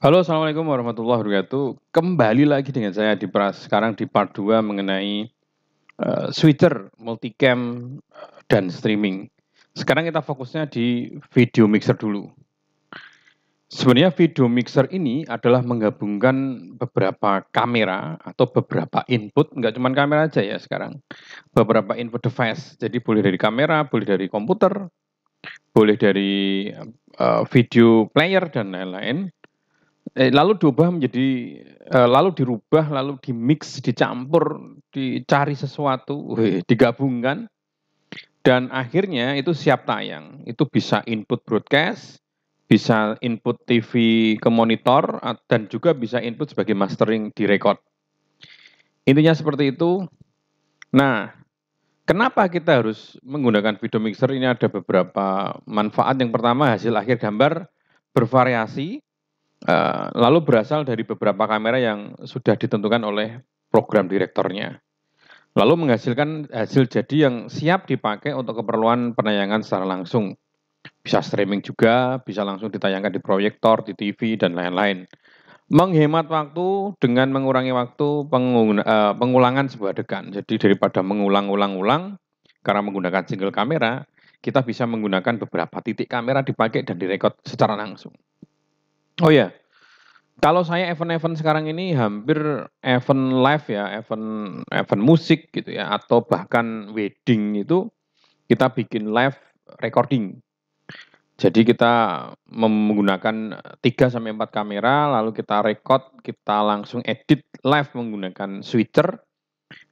Halo, assalamualaikum warahmatullahi wabarakatuh. Kembali lagi dengan saya di Pras. Sekarang di part 2 mengenai switcher, multicam, dan streaming. Sekarang kita fokusnya di video mixer dulu. Sebenarnya video mixer ini adalah menggabungkan beberapa kamera atau beberapa input, nggak cuma kamera aja ya sekarang. Beberapa input device, jadi boleh dari kamera, boleh dari komputer, boleh dari video player dan lain-lain. Lalu diubah menjadi lalu dirubah, lalu di-mix, dicampur, dicari sesuatu, digabungkan dan akhirnya itu siap tayang. Itu bisa input broadcast, bisa input TV ke monitor, dan juga bisa input sebagai mastering di record. Intinya seperti itu. Nah, kenapa kita harus menggunakan video mixer? Ini ada beberapa manfaat. Yang pertama, hasil akhir gambar bervariasi, lalu berasal dari beberapa kamera yang sudah ditentukan oleh program direktornya. Lalu menghasilkan hasil jadi yang siap dipakai untuk keperluan penayangan secara langsung. Bisa streaming juga, bisa langsung ditayangkan di proyektor, di TV, dan lain-lain. Menghemat waktu dengan mengurangi waktu pengulangan sebuah adegan. Jadi daripada mengulang-ulang-ulang, karena menggunakan single kamera, kita bisa menggunakan beberapa titik kamera dipakai dan direkod secara langsung. Oh ya, kalau saya event-event sekarang ini hampir event live ya, event event musik gitu ya, atau bahkan wedding itu kita bikin live recording. Jadi kita menggunakan 3 sampai 4 kamera, lalu kita record, kita langsung edit live menggunakan switcher,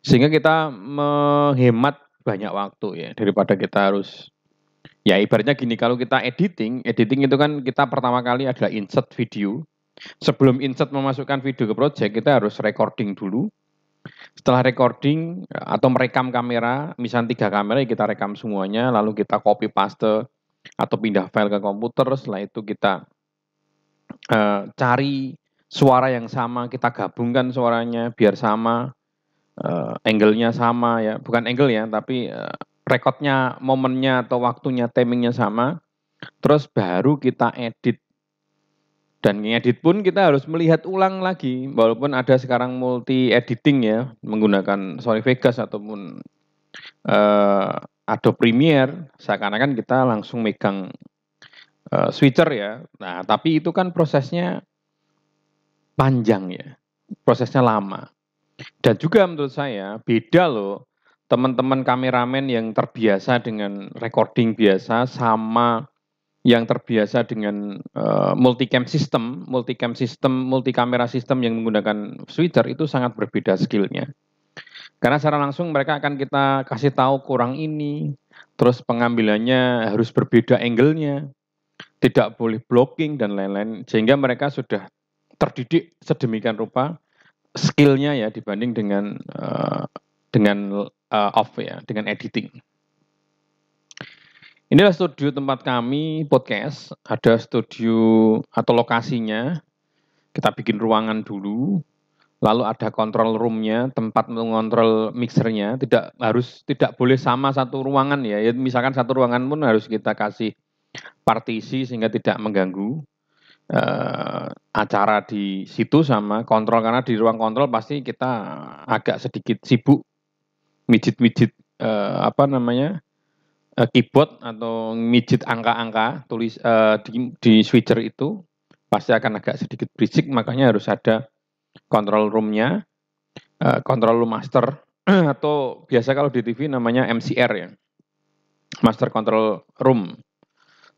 sehingga kita menghemat banyak waktu ya, daripada kita harus ya ibaratnya gini, kalau kita editing, editing itu kan kita pertama kali adalah insert video. Sebelum insert memasukkan video ke project, kita harus recording dulu. Setelah recording atau merekam kamera, misalnya 3 kamera kita rekam semuanya, lalu kita copy paste atau pindah file ke komputer. Setelah itu kita cari suara yang sama, kita gabungkan suaranya biar sama, angle-nya sama ya, bukan angle ya, tapi recordnya, momennya atau waktunya, timingnya sama. Terus baru kita edit. Dan ngedit pun kita harus melihat ulang lagi, walaupun ada sekarang multi editing ya, menggunakan Sony Vegas ataupun Adobe Premiere, seakan-akan kita langsung megang switcher ya. Nah, tapi itu kan prosesnya panjang ya, prosesnya lama. Dan juga menurut saya beda loh teman-teman kameramen yang terbiasa dengan recording biasa sama yang terbiasa dengan multicam system, multi kamera system yang menggunakan switcher itu sangat berbeda skillnya. Karena secara langsung mereka akan kita kasih tahu kurang ini, terus pengambilannya harus berbeda angle-nya, tidak boleh blocking dan lain-lain, sehingga mereka sudah terdidik sedemikian rupa skillnya ya dibanding dengan off ya, dengan editing. Inilah studio tempat kami podcast, ada studio atau lokasinya, kita bikin ruangan dulu, lalu ada control room-nya, tempat mengontrol mixernya, tidak boleh sama satu ruangan ya. Misalkan satu ruangan pun harus kita kasih partisi sehingga tidak mengganggu acara di situ sama kontrol, karena di ruang kontrol pasti kita agak sedikit sibuk mijit-mijit keyboard atau mijit angka-angka tulis di switcher itu pasti akan agak sedikit berisik, makanya harus ada control room-nya, control room master atau biasa kalau di TV namanya MCR ya, master control room.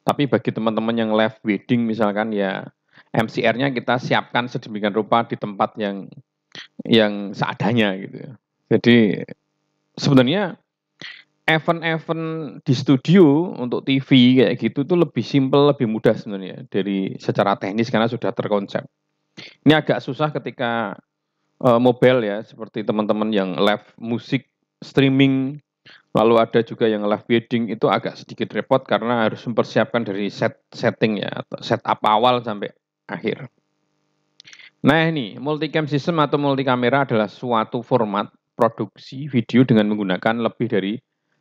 Tapi bagi teman-teman yang live wedding misalkan ya MCR-nya kita siapkan sedemikian rupa di tempat yang seadanya gitu. Jadi sebenarnya event-event di studio untuk TV kayak gitu tuh lebih simple, lebih mudah sebenarnya dari secara teknis karena sudah terkonsep. Ini agak susah ketika mobile ya, seperti teman-teman yang live musik streaming, lalu ada juga yang live wedding, itu agak sedikit repot karena harus mempersiapkan dari setting ya, atau setup awal sampai akhir. Nah ini, multicam system atau multikamera adalah suatu format produksi video dengan menggunakan lebih dari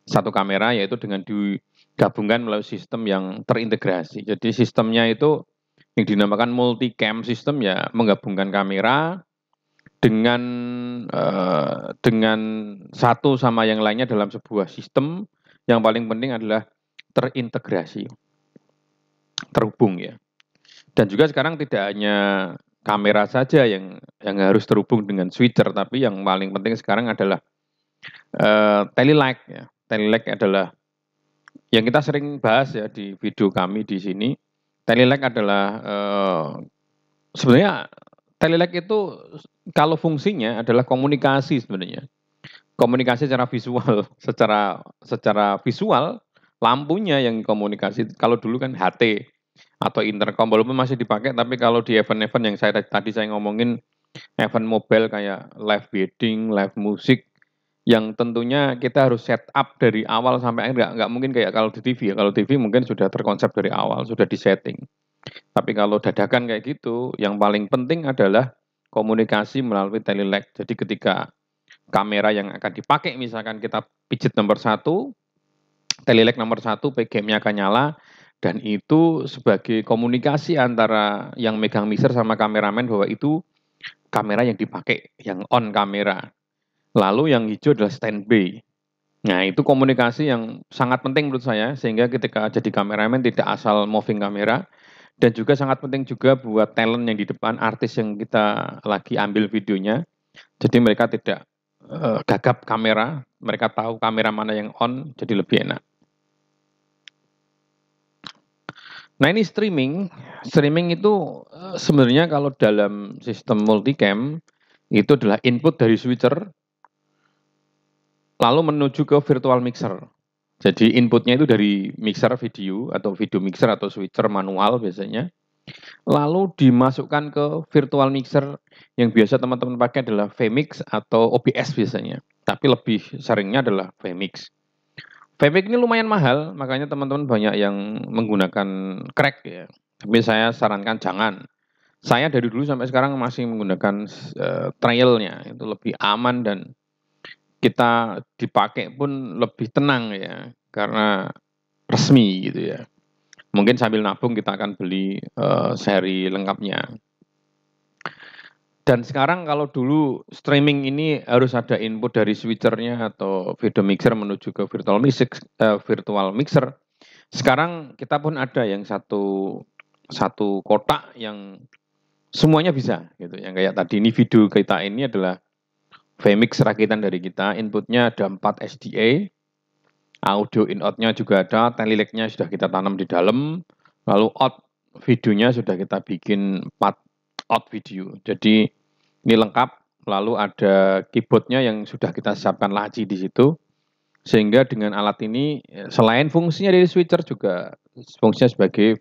satu kamera, yaitu dengan digabungkan melalui sistem yang terintegrasi. Jadi sistemnya itu Yang dinamakan multicam system ya menggabungkan kamera dengan satu sama yang lainnya dalam sebuah sistem. Yang paling penting adalah terintegrasi, terhubung ya. Dan juga sekarang tidak hanya kamera saja yang harus terhubung dengan switcher, tapi yang paling penting sekarang adalah telelag ya. Telelag adalah yang kita sering bahas ya di video kami di sini. Telelag adalah sebenarnya telelag itu kalau fungsinya adalah komunikasi sebenarnya. Komunikasi secara visual, secara visual lampunya yang komunikasi. Kalau dulu kan HT atau intercom walaupun masih dipakai, tapi kalau di event-event yang tadi saya ngomongin event mobile kayak live wedding, live musik, yang tentunya kita harus set up dari awal sampai akhir, nggak mungkin kayak kalau di TV ya. Kalau TV mungkin sudah terkonsep dari awal, sudah disetting. Tapi kalau dadakan kayak gitu, yang paling penting adalah komunikasi melalui telelag. Jadi ketika kamera yang akan dipakai, misalkan kita pijit nomor 1, telelag nomor 1, PGM-nya akan nyala, dan itu sebagai komunikasi antara yang megang mixer sama kameramen bahwa itu kamera yang dipakai, yang on kamera. Lalu yang hijau adalah standby. Nah, itu komunikasi yang sangat penting menurut saya, sehingga ketika jadi kameramen tidak asal moving kamera, dan juga sangat penting juga buat talent yang di depan, artis yang kita lagi ambil videonya. Jadi mereka tidak gagap kamera, mereka tahu kamera mana yang on, jadi lebih enak. Nah ini streaming, streaming itu sebenarnya kalau dalam sistem multicam, itu adalah input dari switcher, lalu menuju ke virtual mixer. Jadi inputnya itu dari mixer video atau video mixer atau switcher manual biasanya. Lalu dimasukkan ke virtual mixer yang biasa teman-teman pakai adalah vMix atau OBS biasanya. Tapi lebih seringnya adalah vMix. vMix ini lumayan mahal, makanya teman-teman banyak yang menggunakan crack ya. Tapi saya sarankan jangan. Saya dari dulu sampai sekarang masih menggunakan trialnya, itu lebih aman dan kita dipakai pun lebih tenang ya, karena resmi gitu ya. Mungkin sambil nabung kita akan beli seri lengkapnya. Dan sekarang kalau dulu streaming ini harus ada input dari switchernya atau video mixer menuju ke virtual mixer. Sekarang kita pun ada yang satu kotak yang semuanya bisa gitu. Yang kayak tadi ini video kita ini adalah vMix rakitan dari kita, inputnya ada 4 SDA, audio in-out-nya juga ada, telelag-nya sudah kita tanam di dalam, lalu out videonya sudah kita bikin 4 out video. Jadi ini lengkap, lalu ada keyboardnya yang sudah kita siapkan laci di situ, sehingga dengan alat ini selain fungsinya dari switcher juga fungsinya sebagai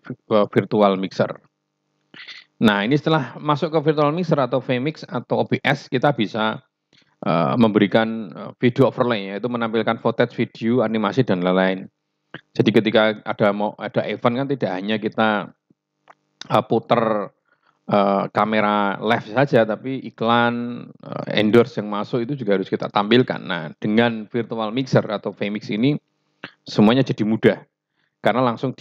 virtual mixer. Nah ini setelah masuk ke virtual mixer atau vMix atau OBS, kita bisa memberikan video overlay, yaitu menampilkan footage video, animasi, dan lain-lain. Jadi ketika ada event kan tidak hanya kita putar kamera live saja, tapi iklan, endorse yang masuk itu juga harus kita tampilkan. Nah, dengan virtual mixer atau vMix ini semuanya jadi mudah karena langsung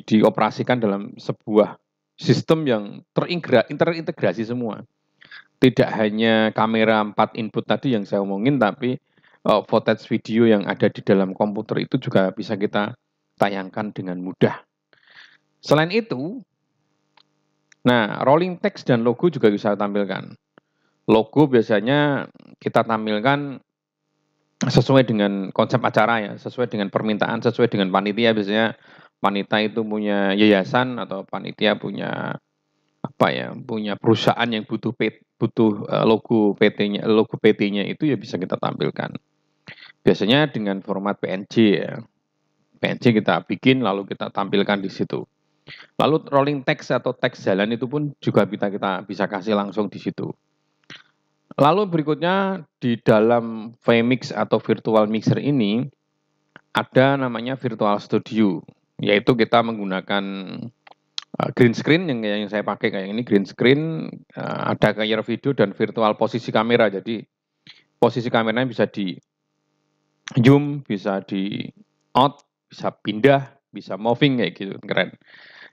dioperasikan dalam sebuah sistem yang terintegrasi semua. Tidak hanya kamera 4 input tadi yang saya omongin, tapi footage video yang ada di dalam komputer itu juga bisa kita tayangkan dengan mudah. Selain itu, nah rolling text dan logo juga bisa tampilkan. Logo biasanya kita tampilkan sesuai dengan konsep acara ya, sesuai dengan permintaan, sesuai dengan panitia. Biasanya panitia itu punya yayasan atau panitia punya punya perusahaan yang butuh logo PT-nya, logo PT-nya itu ya bisa kita tampilkan. Biasanya dengan format PNG ya. PNG kita bikin lalu kita tampilkan di situ. Lalu rolling text atau teks jalan itu pun juga kita bisa kasih langsung di situ. Lalu berikutnya di dalam vMix atau virtual mixer ini ada namanya virtual studio, yaitu kita menggunakan green screen yang saya pakai kayak ini green screen, ada kayak video dan virtual posisi kamera. Jadi posisi kameranya bisa di zoom, bisa di out, bisa pindah, bisa moving kayak gitu, keren.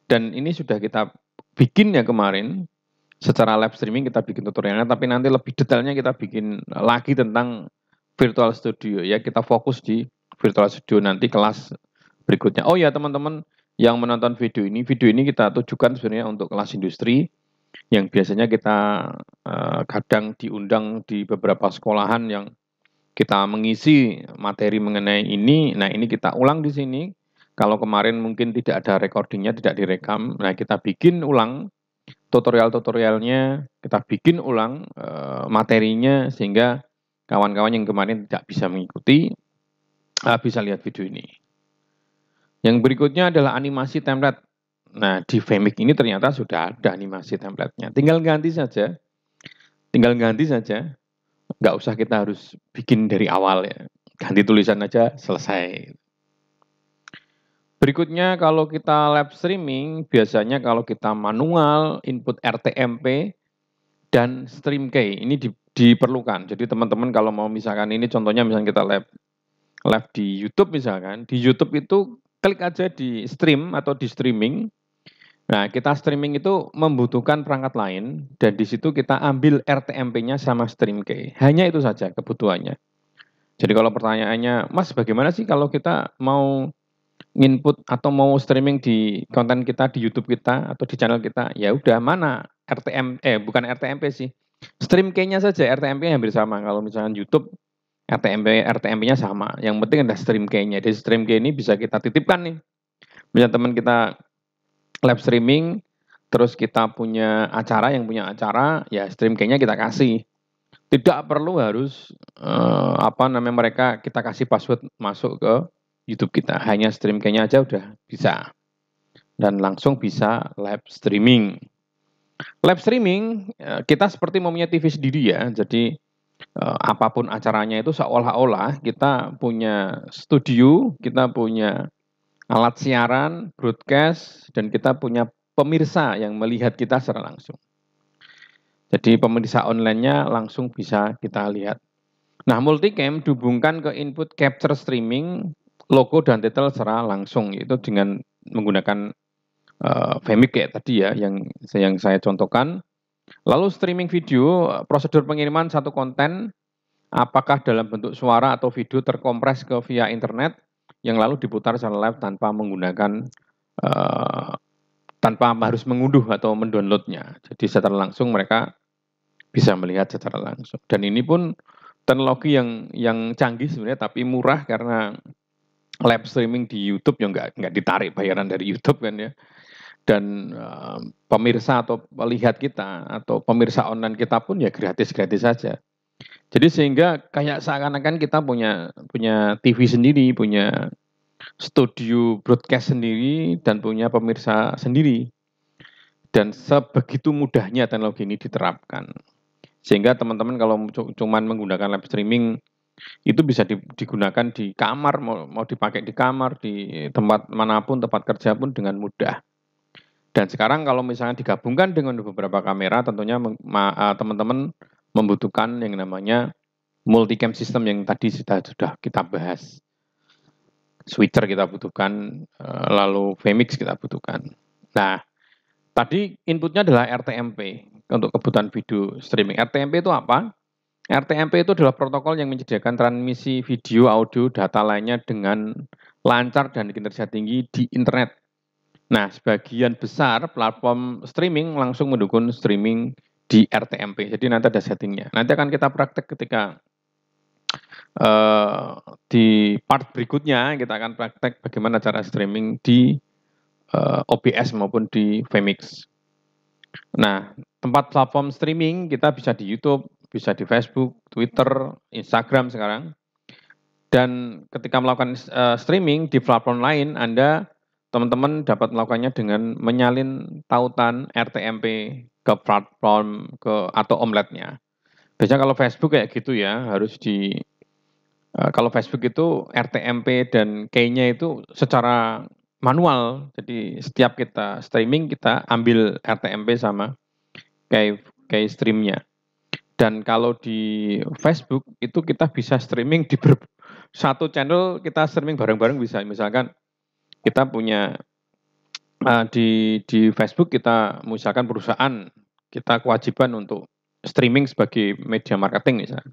Dan ini sudah kita bikinnya kemarin, secara live streaming kita bikin tutorialnya, tapi nanti lebih detailnya kita bikin lagi tentang virtual studio ya. Kita fokus di virtual studio nanti kelas berikutnya. Oh ya teman-teman yang menonton video ini kita tujukan sebenarnya untuk kelas industri yang biasanya kita kadang diundang di beberapa sekolahan yang kita mengisi materi mengenai ini. Nah ini kita ulang di sini. Kalau kemarin mungkin tidak ada recordingnya, tidak direkam, nah kita bikin ulang tutorialnya, kita bikin ulang materinya sehingga kawan-kawan yang kemarin tidak bisa mengikuti bisa lihat video ini. Yang berikutnya adalah animasi template. Nah, di Vmix ini ternyata sudah ada animasi templatenya. Tinggal ganti saja. Nggak usah kita harus bikin dari awal ya. Ganti tulisan aja, selesai. Berikutnya kalau kita live streaming, biasanya kalau kita manual, input RTMP, dan stream key ini diperlukan. Jadi teman-teman kalau mau misalkan ini contohnya misalkan kita live di YouTube misalkan, di YouTube itu klik aja di stream atau di streaming. Nah, kita streaming itu membutuhkan perangkat lain dan di situ kita ambil RTMP-nya sama stream key. Hanya itu saja kebutuhannya. Jadi kalau pertanyaannya, Mas bagaimana sih kalau kita mau input atau mau streaming di konten kita di YouTube kita atau di channel kita? Ya udah mana bukan RTMP sih. Stream key-nya saja RTMP-nya hampir sama. Kalau misalkan YouTube RTMP-nya sama. Yang penting ada stream key-nya. Di stream key ini bisa kita titipkan nih. Misalnya teman kita live streaming, terus kita punya acara, yang punya acara, ya stream key-nya kita kasih. Tidak perlu harus mereka kita kasih password masuk ke YouTube kita. Hanya stream key-nya aja udah bisa. Dan langsung bisa live streaming. Live streaming kita seperti mempunyai TV sendiri ya. Jadi apapun acaranya itu seolah-olah kita punya studio, kita punya alat siaran, broadcast, dan kita punya pemirsa yang melihat kita secara langsung. Jadi pemirsa online-nya langsung bisa kita lihat. Nah, multicam dihubungkan ke input capture streaming, logo dan title secara langsung, yaitu dengan menggunakan Vmix kayak tadi ya, yang saya contohkan. Lalu streaming video, prosedur pengiriman satu konten, apakah dalam bentuk suara atau video terkompres ke via internet, yang lalu diputar secara live tanpa menggunakan tanpa harus mengunduh atau mendownloadnya. Jadi secara langsung mereka bisa melihat secara langsung. Dan ini pun teknologi yang canggih sebenarnya, tapi murah karena live streaming di YouTube yang nggak ditarik bayaran dari YouTube kan ya. Dan pemirsa atau melihat kita atau pemirsa online kita pun ya gratis-gratis saja. Jadi sehingga kayak seakan-akan kita punya TV sendiri, punya studio broadcast sendiri, dan punya pemirsa sendiri. Dan sebegitu mudahnya teknologi ini diterapkan. Sehingga teman-teman kalau cuma menggunakan live streaming, itu bisa digunakan di kamar, mau dipakai di kamar, di tempat manapun, tempat kerja pun dengan mudah. Dan sekarang kalau misalnya digabungkan dengan beberapa kamera, tentunya teman-teman membutuhkan yang namanya multicam system yang tadi sudah kita bahas. Switcher kita butuhkan, lalu Vmix kita butuhkan. Nah, tadi inputnya adalah RTMP untuk kebutuhan video streaming. RTMP itu apa? RTMP itu adalah protokol yang menyediakan transmisi video, audio, data lainnya dengan lancar dan kinerja tinggi di internet. Nah, sebagian besar platform streaming langsung mendukung streaming di RTMP. Jadi nanti ada settingnya. Nanti akan kita praktek ketika di part berikutnya kita akan praktek bagaimana cara streaming di OBS maupun di Vmix. Nah, tempat platform streaming kita bisa di YouTube, bisa di Facebook, Twitter, Instagram sekarang. Dan ketika melakukan streaming di platform lain, teman-teman dapat melakukannya dengan menyalin tautan RTMP ke platform atau omletnya. Biasanya kalau Facebook kayak gitu ya, harus kalau Facebook itu RTMP dan key-nya itu secara manual. Jadi setiap kita streaming kita ambil RTMP sama key streamnya. Dan kalau di Facebook itu kita bisa streaming di satu channel, kita streaming bareng-bareng bisa. Misalkan kita punya Di Facebook kita misalkan perusahaan, kita kewajiban untuk streaming sebagai media marketing misalnya.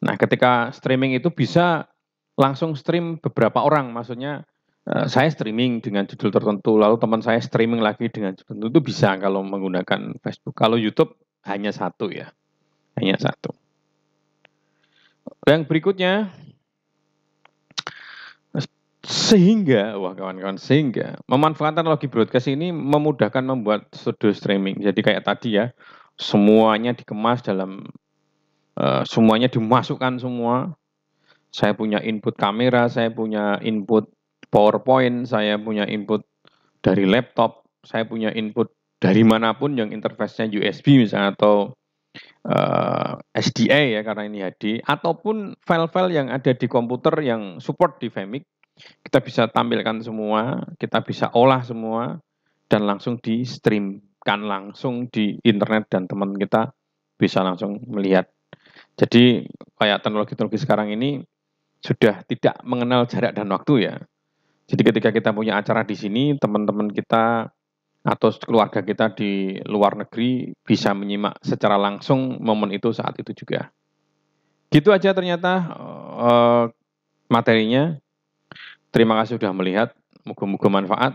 Nah, ketika streaming itu bisa langsung stream beberapa orang, maksudnya, saya streaming dengan judul tertentu, lalu teman saya streaming lagi dengan judul tertentu, itu bisa kalau menggunakan Facebook. Kalau YouTube hanya satu ya, hanya satu. Yang berikutnya, sehingga memanfaatkan teknologi broadcast ini memudahkan membuat studio streaming. Jadi kayak tadi ya, semuanya dikemas dalam, semuanya dimasukkan semua. Saya punya input kamera, saya punya input PowerPoint, saya punya input dari laptop, saya punya input dari manapun yang interface-nya USB misalnya atau SDA ya karena ini HD, ataupun file-file yang ada di komputer yang support di Vmix, kita bisa tampilkan semua, kita bisa olah semua, dan langsung di-stream-kan langsung di internet dan teman kita bisa langsung melihat. Jadi kayak teknologi-teknologi sekarang ini sudah tidak mengenal jarak dan waktu ya. Jadi ketika kita punya acara di sini, teman-teman kita atau keluarga kita di luar negeri bisa menyimak secara langsung momen itu saat itu juga. Gitu aja ternyata materinya. Terima kasih sudah melihat, moga-moga manfaat.